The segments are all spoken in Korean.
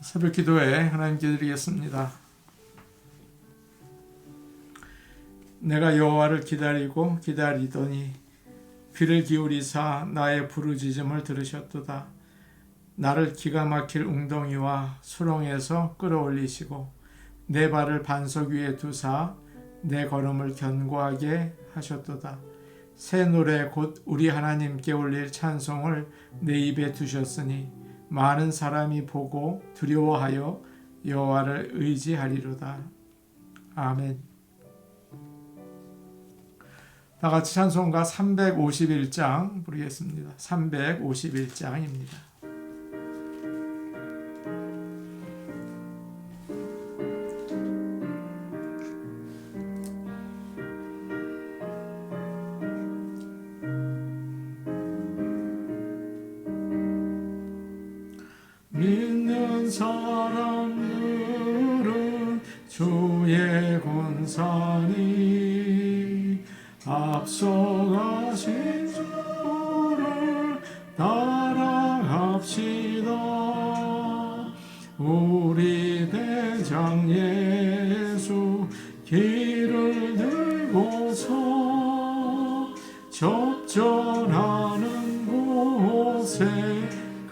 새벽 기도에 하나님께 드리겠습니다. 내가 여호와를 기다리고 기다리더니 귀를 기울이사 나의 부르짖음을 들으셨도다. 나를 기가 막힐 웅덩이와 수렁에서 끌어올리시고 내 발을 반석 위에 두사 내 걸음을 견고하게 하셨도다. 새 노래 곧 우리 하나님께 올릴 찬송을 내 입에 두셨으니 많은 사람이 보고 두려워하여 여호와를 의지하리로다. 아멘. 다 같이 찬송가 351장 부르겠습니다. 351장입니다. 믿는 사람들은 주의 권산이 앞서가신 주를 따라갑시다. 우리 대장 예수 길을 들고서 접전하는 곳에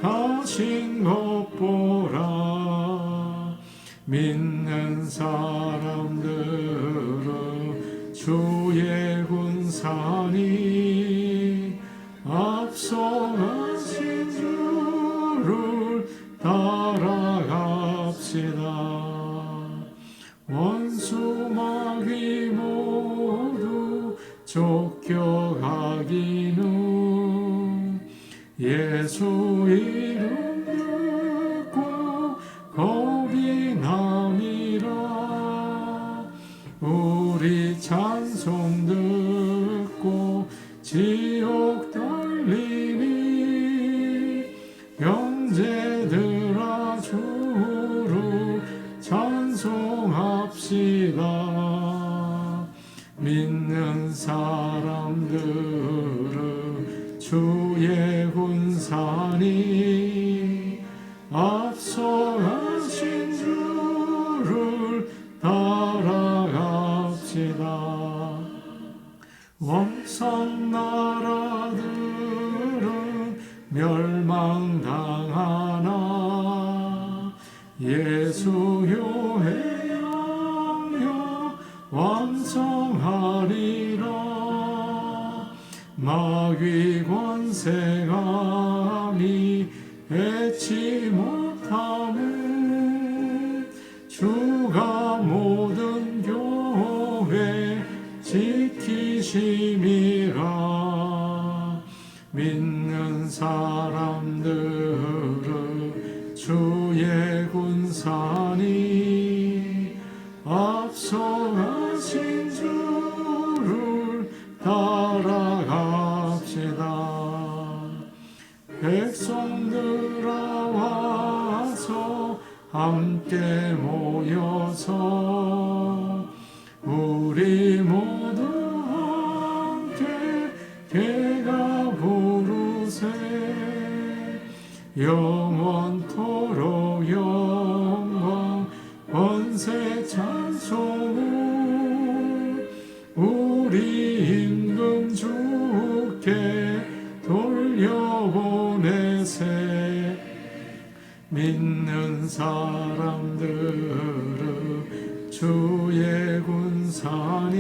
가신 것 보라. 믿는 사람들은 주의 군산이 앞서가신 주를 따라갑시다. 원수 마귀 모두 쫓겨가기는 예수 이름 듣고 겁이 남이라. 우리 찬송 듣고 지옥 떨리니 형제들아 주를 찬송합시다. 믿는 사람들은 주의 군산이 앞서가신 주를 따라갑시다. 왕성 나라들은 멸망당하나 예수 교회 향여 왕성하리라. 마귀 권세감이 해치 못하는 주가 모든 교회 지키심이라. 믿는 사람들은 주의 군산이 앞서가신 주를 따라갑시다. 백성들아 와서 함께 모여서 우리 모두 함께 개가 부르세. 영원토록 영광 권세 찬송을 우리 임금 주께 돌려보내세. 믿는 사람들은 주의 군산이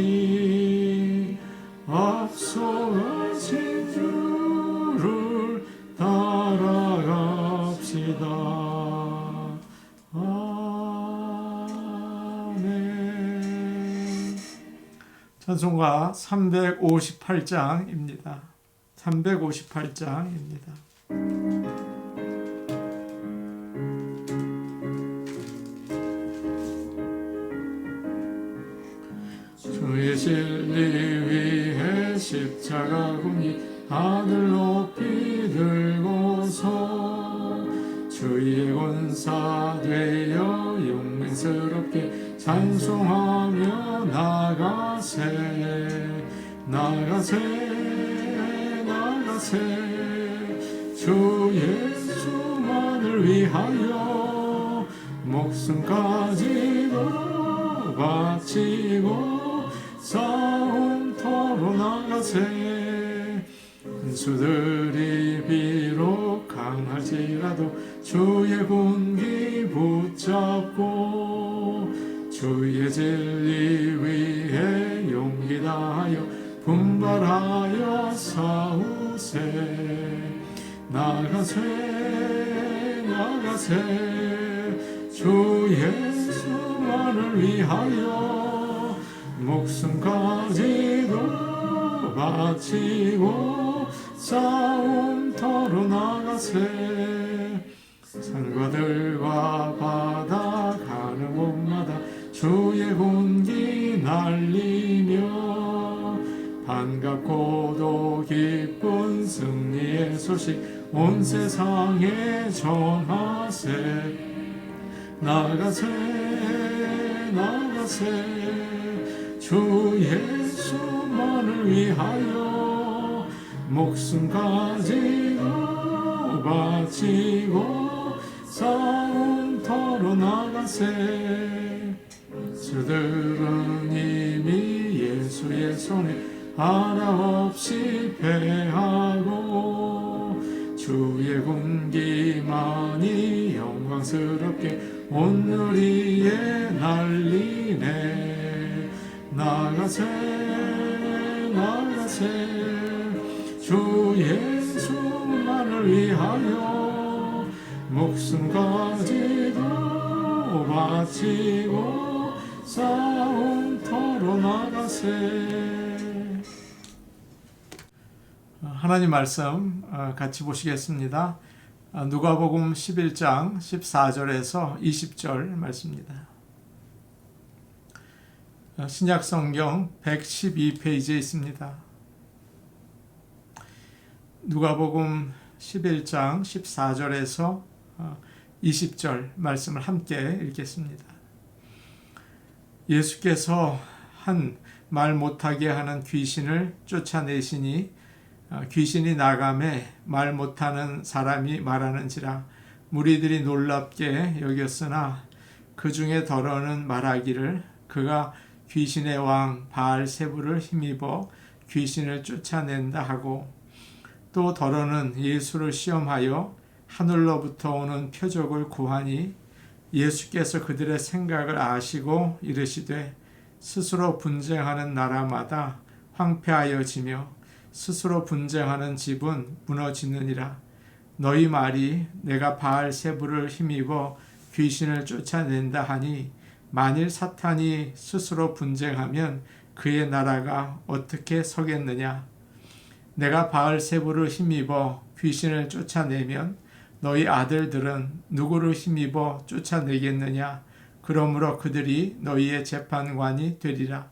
앞서가신 주를 따라갑시다. 아멘. 찬송가 358장입니다. 358장입니다. 주의 진리 위에 십자가 군이 하늘 높이 들고서 주의 권사 되어 용맹스럽게 찬송하며 나가세. 나가세 나가세 주 예수만을 위하여 목숨까지도 바치고 싸움터로 나가세. 원수들이 비록 강할지라도 주의 군기 붙잡고 주의 진리 위해 용기 다하여 분발하여 싸우세. 나가세 나가세 주 예수만을 위하여 목숨까지도 바치고 싸움터로 나가세. 산과 들과 바다 가는 곳마다 주의 군기 날리며 반갑고도 기쁜 승리의 소식 온 세상에 전하세. 나가세 나가세 주 예수만을 위하여 목숨까지도 바치고 싸움터로 나가세. 저들은 이미 예수의 손에 하나 없이 패하고 주의 군기만이 영광스럽게 온누리에 날리네. 나가세 나가세 주 예수만을 위하여 목숨까지도 바치고 싸움터로 나가세. 하나님 말씀 같이 보시겠습니다. 누가복음 11장 14절에서 20절 말씀입니다. 신약성경 112페이지에 있습니다. 누가복음 11장 14절에서 20절 말씀을 함께 읽겠습니다. 예수께서 한 말 못하게 하는 귀신을 쫓아내시니 귀신이 나가매 말 못하는 사람이 말하는지라 무리들이 놀랍게 여겼으나 그 중에 더러는 말하기를 그가 귀신의 왕 바알세부를 힘입어 귀신을 쫓아낸다 하고, 또 더러는 예수를 시험하여 하늘로부터 오는 표적을 구하니 예수께서 그들의 생각을 아시고 이르시되 스스로 분쟁하는 나라마다 황폐하여지며 스스로 분쟁하는 집은 무너지느니라. 너희 말이 내가 바알세부를 힘입어 귀신을 쫓아낸다 하니 만일 사탄이 스스로 분쟁하면 그의 나라가 어떻게 서겠느냐. 내가 바알세부를 힘입어 귀신을 쫓아내면 너희 아들들은 누구를 힘입어 쫓아내겠느냐. 그러므로 그들이 너희의 재판관이 되리라.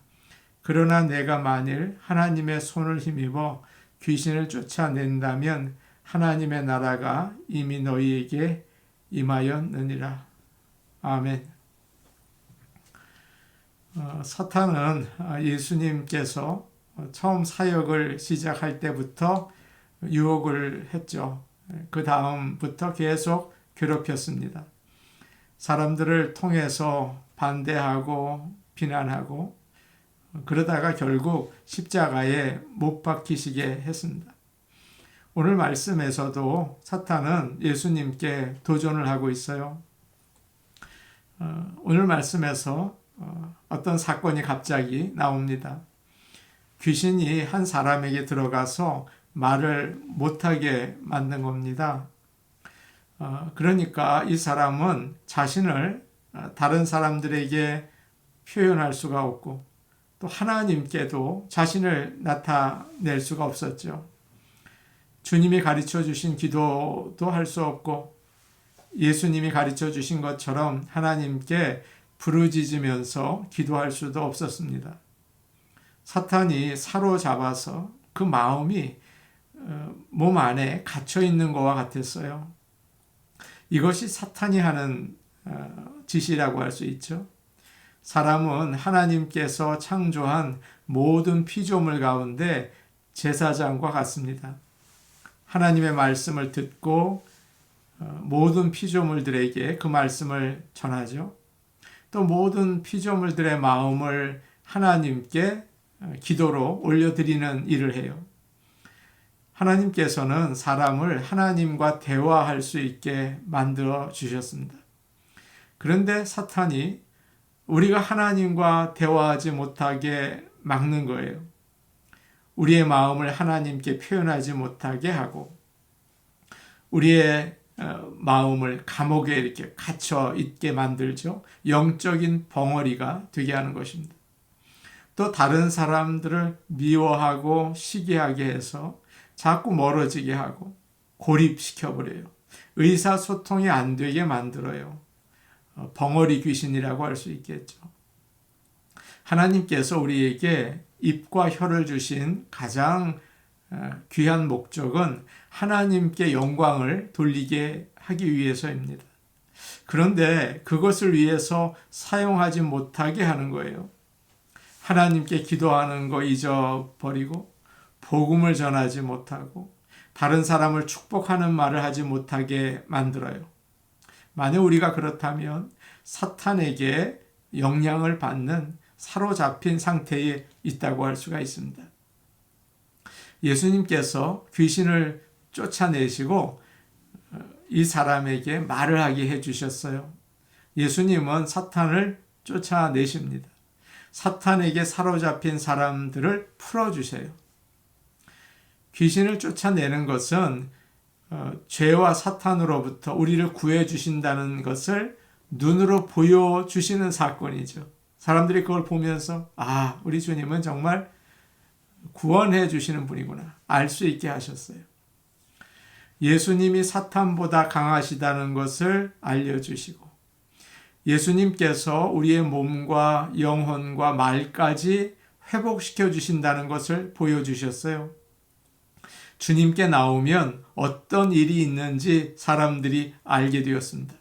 그러나 내가 만일 하나님의 손을 힘입어 귀신을 쫓아낸다면 하나님의 나라가 이미 너희에게 임하였느니라. 아멘. 사탄은 예수님께서 처음 사역을 시작할 때부터 유혹을 했죠. 그 다음부터 계속 괴롭혔습니다. 사람들을 통해서 반대하고 비난하고 그러다가 결국 십자가에 못 박히시게 했습니다. 오늘 말씀에서도 사탄은 예수님께 도전을 하고 있어요. 오늘 말씀에서 어떤 사건이 갑자기 나옵니다. 귀신이 한 사람에게 들어가서 말을 못하게 만든 겁니다. 그러니까 이 사람은 자신을 다른 사람들에게 표현할 수가 없고 또 하나님께도 자신을 나타낼 수가 없었죠. 주님이 가르쳐 주신 기도도 할 수 없고 예수님이 가르쳐 주신 것처럼 하나님께 부르짖으면서 기도할 수도 없었습니다. 사탄이 사로잡아서 그 마음이 몸 안에 갇혀 있는 것과 같았어요. 이것이 사탄이 하는 짓이라고 할 수 있죠. 사람은 하나님께서 창조한 모든 피조물 가운데 제사장과 같습니다. 하나님의 말씀을 듣고 모든 피조물들에게 그 말씀을 전하죠. 또 모든 피조물들의 마음을 하나님께 기도로 올려드리는 일을 해요. 하나님께서는 사람을 하나님과 대화할 수 있게 만들어 주셨습니다. 그런데 사탄이 우리가 하나님과 대화하지 못하게 막는 거예요. 우리의 마음을 하나님께 표현하지 못하게 하고 우리의 마음을 감옥에 이렇게 갇혀 있게 만들죠. 영적인 벙어리가 되게 하는 것입니다. 또 다른 사람들을 미워하고 시기하게 해서 자꾸 멀어지게 하고 고립시켜버려요. 의사소통이 안 되게 만들어요. 벙어리 귀신이라고 할 수 있겠죠. 하나님께서 우리에게 입과 혀를 주신 가장 귀한 목적은 하나님께 영광을 돌리게 하기 위해서입니다. 그런데 그것을 위해서 사용하지 못하게 하는 거예요. 하나님께 기도하는 거 잊어버리고 복음을 전하지 못하고 다른 사람을 축복하는 말을 하지 못하게 만들어요. 만약 우리가 그렇다면 사탄에게 영향을 받는 사로잡힌 상태에 있다고 할 수가 있습니다. 예수님께서 귀신을 쫓아내시고 이 사람에게 말을 하게 해주셨어요. 예수님은 사탄을 쫓아내십니다. 사탄에게 사로잡힌 사람들을 풀어주세요. 귀신을 쫓아내는 것은 죄와 사탄으로부터 우리를 구해주신다는 것을 눈으로 보여주시는 사건이죠. 사람들이 그걸 보면서 우리 주님은 정말 구원해 주시는 분이구나 알 수 있게 하셨어요. 예수님이 사탄보다 강하시다는 것을 알려주시고 예수님께서 우리의 몸과 영혼과 말까지 회복시켜 주신다는 것을 보여주셨어요. 주님께 나오면 어떤 일이 있는지 사람들이 알게 되었습니다.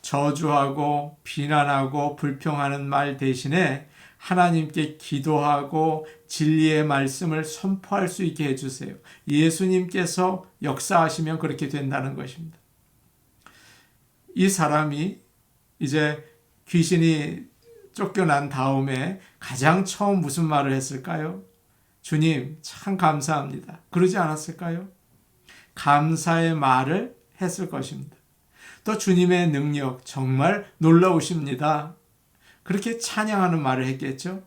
저주하고 비난하고 불평하는 말 대신에 하나님께 기도하고 진리의 말씀을 선포할 수 있게 해주세요. 예수님께서 역사하시면 그렇게 된다는 것입니다. 이 사람이 이제 귀신이 쫓겨난 다음에 가장 처음 무슨 말을 했을까요? 주님, 참 감사합니다. 그러지 않았을까요? 감사의 말을 했을 것입니다. 또 주님의 능력 정말 놀라우십니다. 그렇게 찬양하는 말을 했겠죠.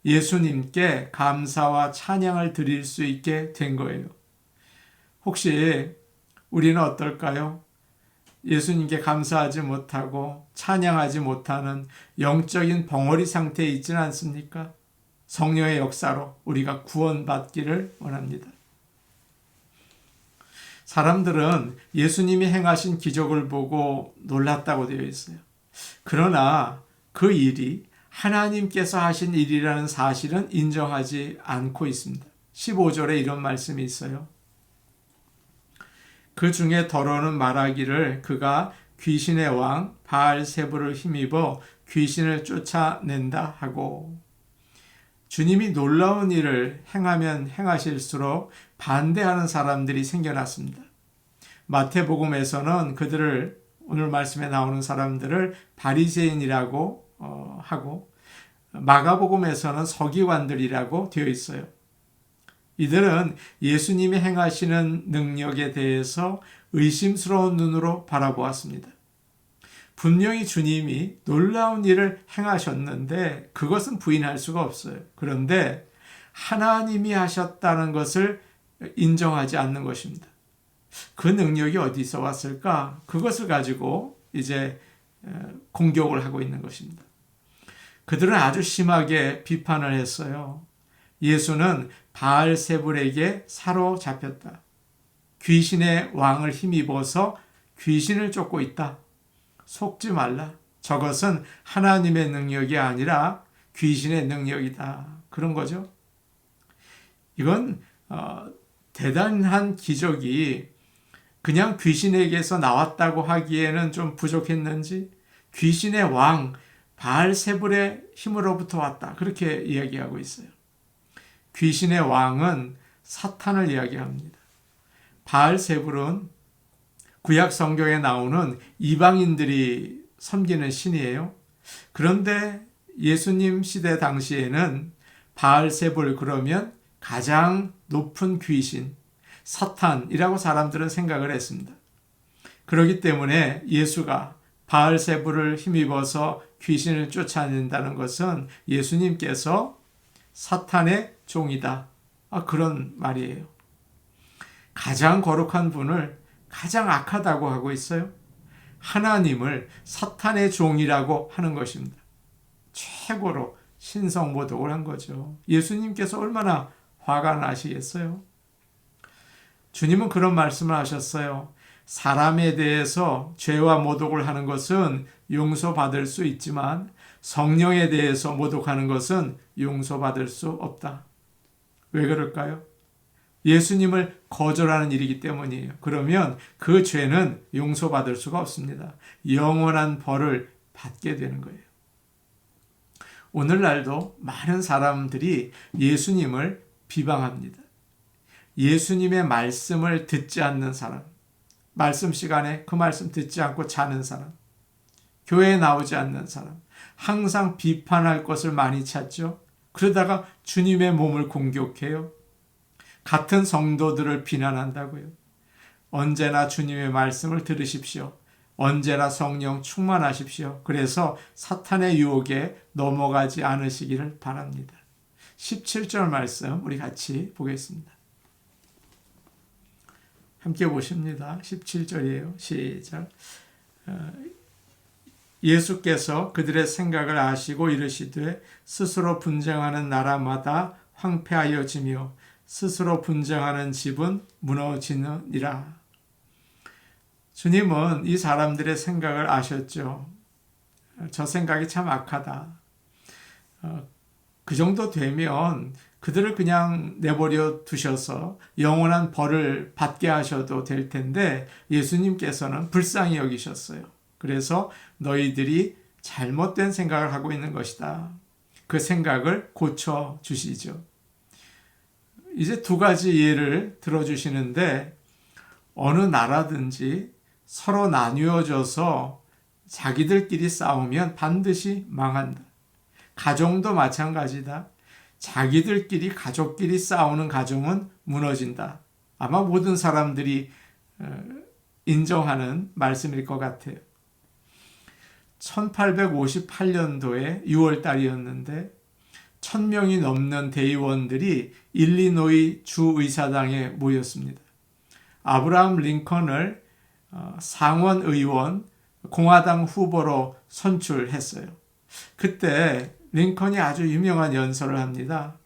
예수님께 감사와 찬양을 드릴 수 있게 된 거예요. 혹시 우리는 어떨까요? 예수님께 감사하지 못하고 찬양하지 못하는 영적인 벙어리 상태에 있지는 않습니까? 성령의 역사로 우리가 구원받기를 원합니다. 사람들은 예수님이 행하신 기적을 보고 놀랐다고 되어 있어요. 그러나 그 일이 하나님께서 하신 일이라는 사실은 인정하지 않고 있습니다. 15절에 이런 말씀이 있어요. 그 중에 더러는 말하기를 그가 귀신의 왕 바알세불을 힘입어 귀신을 쫓아낸다 하고, 주님이 놀라운 일을 행하면 행하실수록 반대하는 사람들이 생겨났습니다. 마태복음에서는 그들을, 오늘 말씀에 나오는 사람들을 바리새인이라고 하고, 마가복음에서는 서기관들이라고 되어 있어요. 이들은 예수님이 행하시는 능력에 대해서 의심스러운 눈으로 바라보았습니다. 분명히 주님이 놀라운 일을 행하셨는데 그것은 부인할 수가 없어요. 그런데 하나님이 하셨다는 것을 인정하지 않는 것입니다. 그 능력이 어디서 왔을까? 그것을 가지고 이제 공격을 하고 있는 것입니다. 그들은 아주 심하게 비판을 했어요. 예수는 바알세불에게 사로잡혔다. 귀신의 왕을 힘입어서 귀신을 쫓고 있다. 속지 말라. 저것은 하나님의 능력이 아니라 귀신의 능력이다. 그런 거죠. 이건 대단한 기적이 그냥 귀신에게서 나왔다고 하기에는 좀 부족했는지 귀신의 왕 바알세불의 힘으로부터 왔다. 그렇게 이야기하고 있어요. 귀신의 왕은 사탄을 이야기합니다. 바알세불은 구약 성경에 나오는 이방인들이 섬기는 신이에요. 그런데 예수님 시대 당시에는 바알세불, 그러면 가장 높은 귀신, 사탄이라고 사람들은 생각을 했습니다. 그렇기 때문에 예수가 바알세불을 힘입어서 귀신을 쫓아낸다는 것은 예수님께서 사탄의 종이다, 그런 말이에요. 가장 거룩한 분을 가장 악하다고 하고 있어요. 하나님을 사탄의 종이라고 하는 것입니다. 최고로 신성모독을 한 거죠. 예수님께서 얼마나 화가 나시겠어요? 주님은 그런 말씀을 하셨어요. 사람에 대해서 죄와 모독을 하는 것은 용서받을 수 있지만 성령에 대해서 모독하는 것은 용서받을 수 없다. 왜 그럴까요? 예수님을 거절하는 일이기 때문이에요. 그러면 그 죄는 용서받을 수가 없습니다. 영원한 벌을 받게 되는 거예요. 오늘날도 많은 사람들이 예수님을 비방합니다. 예수님의 말씀을 듣지 않는 사람, 말씀 시간에 그 말씀 듣지 않고 자는 사람, 교회에 나오지 않는 사람, 항상 비판할 것을 많이 찾죠. 그러다가 주님의 몸을 공격해요. 같은 성도들을 비난한다고요. 언제나 주님의 말씀을 들으십시오. 언제나 성령 충만하십시오. 그래서 사탄의 유혹에 넘어가지 않으시기를 바랍니다. 17절 말씀 우리 같이 보겠습니다. 함께 보십니다. 17절이에요. 시작. 예수께서 그들의 생각을 아시고 이르시되 스스로 분쟁하는 나라마다 황폐하여지며 스스로 분쟁하는 집은 무너지느니라. 주님은 이 사람들의 생각을 아셨죠. 저 생각이 참 악하다. 그 정도 되면 그들을 그냥 내버려 두셔서 영원한 벌을 받게 하셔도 될 텐데 예수님께서는 불쌍히 여기셨어요. 그래서 너희들이 잘못된 생각을 하고 있는 것이다. 그 생각을 고쳐주시죠. 이제 두 가지 예를 들어주시는데 어느 나라든지 서로 나뉘어져서 자기들끼리 싸우면 반드시 망한다. 가정도 마찬가지다. 자기들끼리 가족끼리 싸우는 가정은 무너진다. 아마 모든 사람들이 인정하는 말씀일 것 같아요. 1858년도에 6월 달이었는데 1000명이 넘는 대의원들이 일리노이 주의사당에 모였습니다. 아브라함 링컨을 상원 의원 공화당 후보로 선출했어요. 그때 링컨이 아주 유명한 연설을 합니다.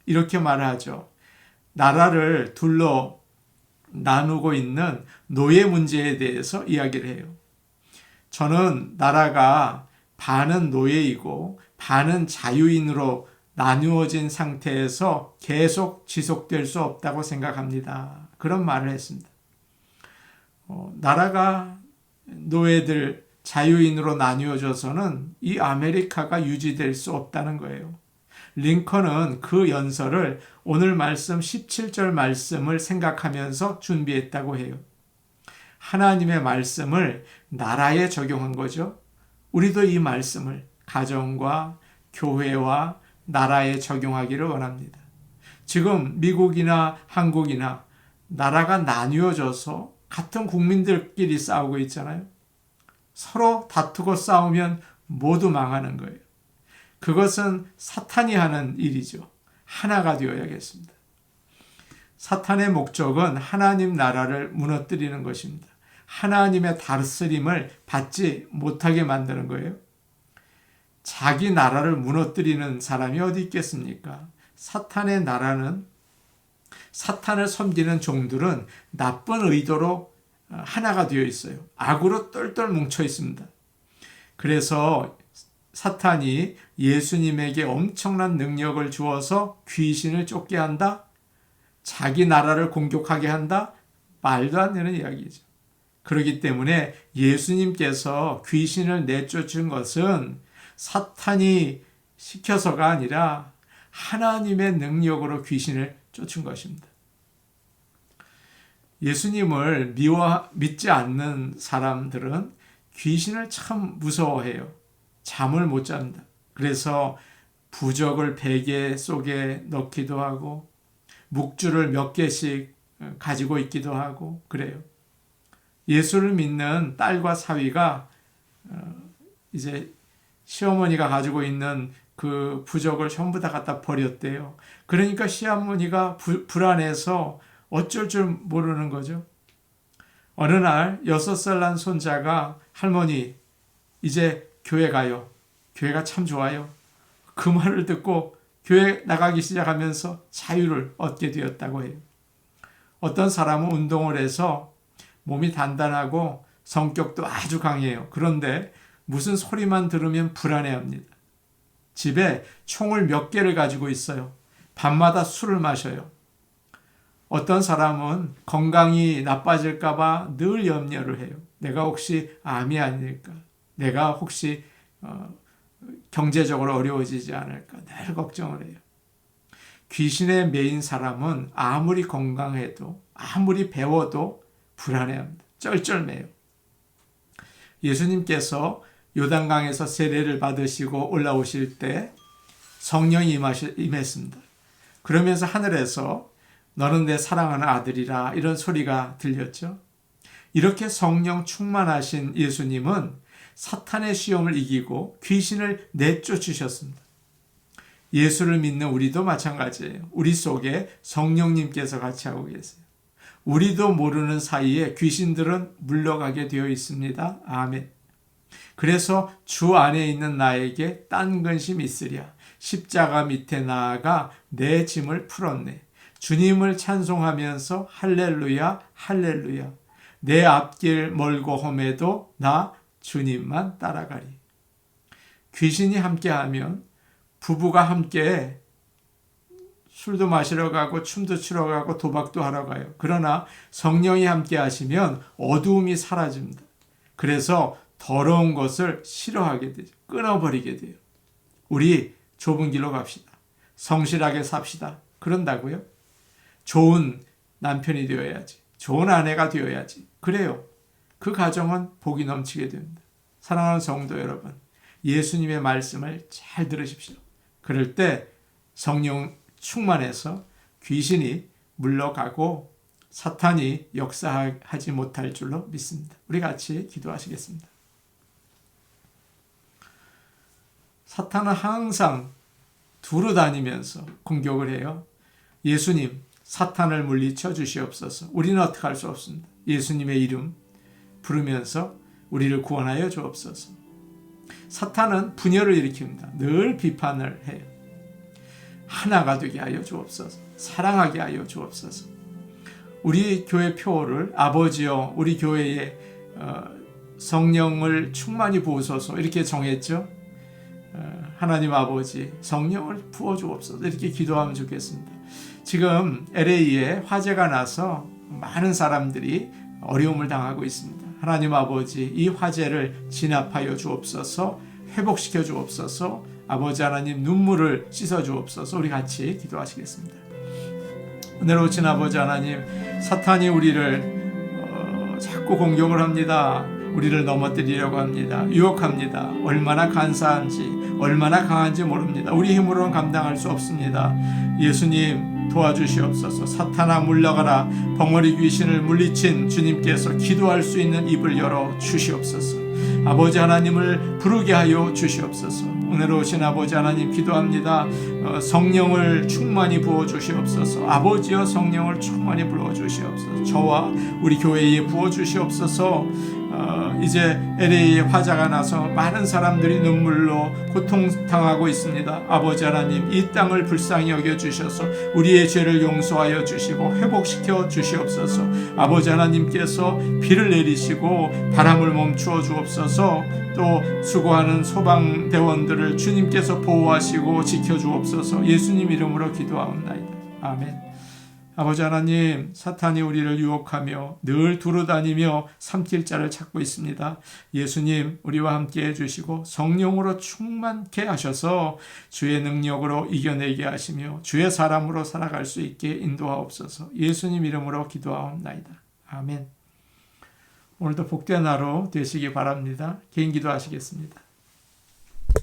이렇게 말을 하죠. 나라를 둘러 나누고 있는 노예 문제에 대해서 이야기를 해요. 저는 나라가 반은 노예이고 반은 자유인으로 나누어진 상태에서 계속 지속될 수 없다고 생각합니다. 그런 말을 했습니다. 나라가 노예들, 자유인으로 나뉘어져서는 이 아메리카가 유지될 수 없다는 거예요. 링컨은 그 연설을 오늘 말씀 17절 말씀을 생각하면서 준비했다고 해요. 하나님의 말씀을 나라에 적용한 거죠. 우리도 이 말씀을 가정과 교회와 나라에 적용하기를 원합니다. 지금 미국이나 한국이나 나라가 나뉘어져서 같은 국민들끼리 싸우고 있잖아요. 서로 다투고 싸우면 모두 망하는 거예요. 그것은 사탄이 하는 일이죠. 하나가 되어야겠습니다. 사탄의 목적은 하나님 나라를 무너뜨리는 것입니다. 하나님의 다스림을 받지 못하게 만드는 거예요. 자기 나라를 무너뜨리는 사람이 어디 있겠습니까? 사탄의 나라는, 사탄을 섬기는 종들은 나쁜 의도로 하나가 되어 있어요. 악으로 똘똘 뭉쳐 있습니다. 그래서 사탄이 예수님에게 엄청난 능력을 주어서 귀신을 쫓게 한다? 자기 나라를 공격하게 한다? 말도 안 되는 이야기죠. 그렇기 때문에 예수님께서 귀신을 내쫓은 것은 사탄이 시켜서가 아니라 하나님의 능력으로 귀신을 쫓은 것입니다. 예수님을 믿지 않는 사람들은 귀신을 참 무서워해요. 잠을 못 잡니다. 그래서 부적을 베개 속에 넣기도 하고 묵주를 몇 개씩 가지고 있기도 하고 그래요. 예수를 믿는 딸과 사위가 이제 시어머니가 가지고 있는 그 부적을 전부 다 갖다 버렸대요. 그러니까 시어머니가 불안해서 어쩔 줄 모르는 거죠. 어느 날 6살 난 손자가 할머니 이제 교회 가요. 교회가 참 좋아요. 그 말을 듣고 교회 나가기 시작하면서 자유를 얻게 되었다고 해요. 어떤 사람은 운동을 해서 몸이 단단하고 성격도 아주 강해요. 그런데 무슨 소리만 들으면 불안해합니다. 집에 총을 몇 개를 가지고 있어요. 밤마다 술을 마셔요. 어떤 사람은 건강이 나빠질까 봐 늘 염려를 해요. 내가 혹시 암이 아닐까? 내가 혹시 경제적으로 어려워지지 않을까? 늘 걱정을 해요. 귀신에 매인 사람은 아무리 건강해도 아무리 배워도 불안해합니다. 쩔쩔매요. 예수님께서 요단강에서 세례를 받으시고 올라오실 때 성령이 임했습니다. 그러면서 하늘에서 너는 내 사랑하는 아들이라 이런 소리가 들렸죠. 이렇게 성령 충만하신 예수님은 사탄의 시험을 이기고 귀신을 내쫓으셨습니다. 예수를 믿는 우리도 마찬가지예요. 우리 속에 성령님께서 같이 하고 계세요. 우리도 모르는 사이에 귀신들은 물러가게 되어 있습니다. 아멘. 그래서 주 안에 있는 나에게 딴 근심이 있으랴. 십자가 밑에 나아가 내 짐을 풀었네. 주님을 찬송하면서 할렐루야 할렐루야. 내 앞길 멀고 험해도 나 주님만 따라가리. 귀신이 함께하면 부부가 함께 술도 마시러 가고 춤도 추러 가고 도박도 하러 가요. 그러나 성령이 함께 하시면 어두움이 사라집니다. 그래서 더러운 것을 싫어하게 되죠. 끊어버리게 돼요. 우리 좁은 길로 갑시다. 성실하게 삽시다. 그런다고요? 좋은 남편이 되어야지. 좋은 아내가 되어야지. 그래요. 그 가정은 복이 넘치게 됩니다. 사랑하는 성도 여러분, 예수님의 말씀을 잘 들으십시오. 그럴 때 성령 충만해서 귀신이 물러가고 사탄이 역사하지 못할 줄로 믿습니다. 우리 같이 기도하시겠습니다. 사탄은 항상 두루 다니면서 공격을 해요. 예수님, 사탄을 물리쳐 주시옵소서. 우리는 어떻게 할 수 없습니다. 예수님의 이름 부르면서 우리를 구원하여 주옵소서. 사탄은 분열을 일으킵니다. 늘 비판을 해요. 하나가 되게 하여 주옵소서. 사랑하게 하여 주옵소서. 우리 교회 표어를 아버지여 우리 교회에 성령을 충만히 부으소서 이렇게 정했죠. 하나님 아버지 성령을 부어주옵소서 이렇게 기도하면 좋겠습니다. 지금 LA에 화재가 나서 많은 사람들이 어려움을 당하고 있습니다. 하나님 아버지 이 화재를 진압하여 주옵소서. 회복시켜 주옵소서. 아버지 하나님 눈물을 씻어 주옵소서. 우리 같이 기도하시겠습니다. 은혜로우신 아버지 하나님, 사탄이 우리를 자꾸 공격을 합니다. 우리를 넘어뜨리려고 합니다. 유혹합니다. 얼마나 간사한지 얼마나 강한지 모릅니다. 우리 힘으로는 감당할 수 없습니다. 예수님 도와주시옵소서. 사탄아 물러가라. 벙어리 귀신을 물리친 주님께서 기도할 수 있는 입을 열어 주시옵소서. 아버지 하나님을 부르게 하여 주시옵소서. 은혜로우신 아버지 하나님 기도합니다. 성령을 충만히 부어 주시옵소서. 아버지여 성령을 충만히 부어 주시옵소서. 저와 우리 교회에 부어 주시옵소서. 이제 LA에 화재가 나서 많은 사람들이 눈물로 고통당하고 있습니다. 아버지 하나님 이 땅을 불쌍히 여겨주셔서 우리의 죄를 용서하여 주시고 회복시켜 주시옵소서. 아버지 하나님께서 비를 내리시고 바람을 멈추어 주옵소서. 또 수고하는 소방대원들을 주님께서 보호하시고 지켜주옵소서. 예수님 이름으로 기도하옵나이다. 아멘. 아버지 하나님, 사탄이 우리를 유혹하며 늘 두루다니며 삼킬 자를 찾고 있습니다. 예수님, 우리와 함께 해주시고 성령으로 충만케 하셔서 주의 능력으로 이겨내게 하시며 주의 사람으로 살아갈 수 있게 인도하옵소서. 예수님 이름으로 기도하옵나이다. 아멘. 오늘도 복된 하루 되시기 바랍니다. 개인 기도하시겠습니다.